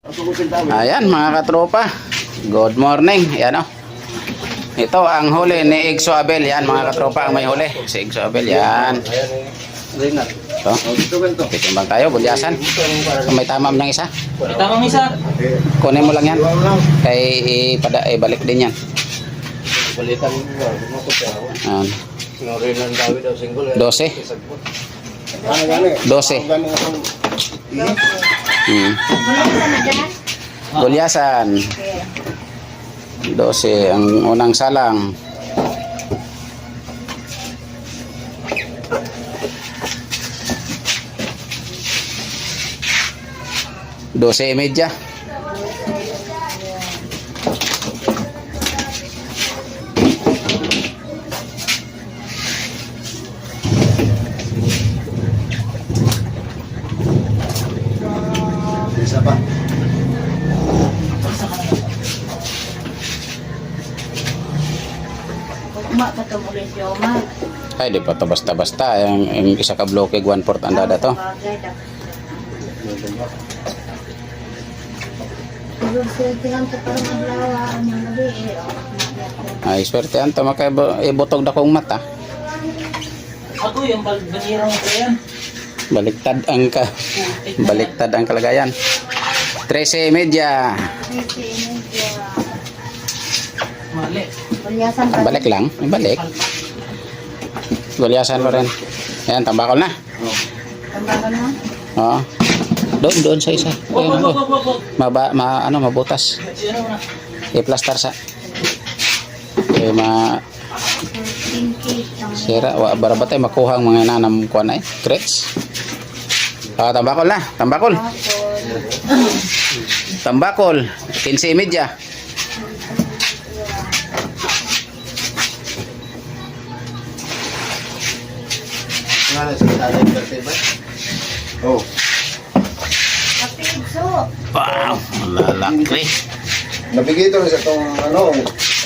Ayan mga katropa, good morning. Yan o, ito ang huli ni Igso Abel. Yan mga katropa, ang may huli si Igso Abel. Yan ito, titimbang tayo, bulyasan. May tamam ng isa, May tamang isa. kunin mo lang yan kay ibalik din yan. Balitan mo, Yan. sinorin ng David daw single. 12 12 Gulyasan 12 ang unang salang. Dose media. Isa pa. Ay, di pa to basta-basta. Yung isa ka bloke, 1/4 ang dada to. Ay, swerte ang to. Ibutog na kong mata. Ako yung banirang ko yan. Baliktad ang kalagayan. 13 media. Mali. Balik lang. Balik. Gulyasan mo rin. Ayan, tambakol na. Tambakan mo? Oo. Doon sa isa. Ayan, mabutas. I-plaster sa. Sira. Barabatay makuha ang mga nanam ko na Crits. Tambakol na. Tambakol. Tambakol. 15 media. Nga sa tatay birthday ba? Oh. Wow, malalaki. Nabigay ito sa itong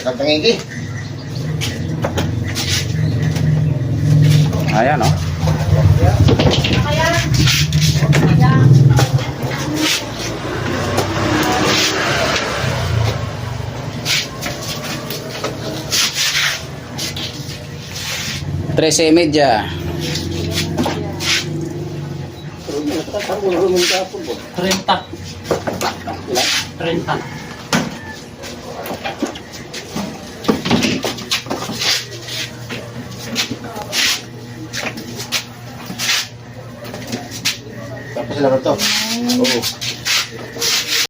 nakatangigi. Ayan, oh. Trece media. 30. 30. Tapos sila ito. Oo.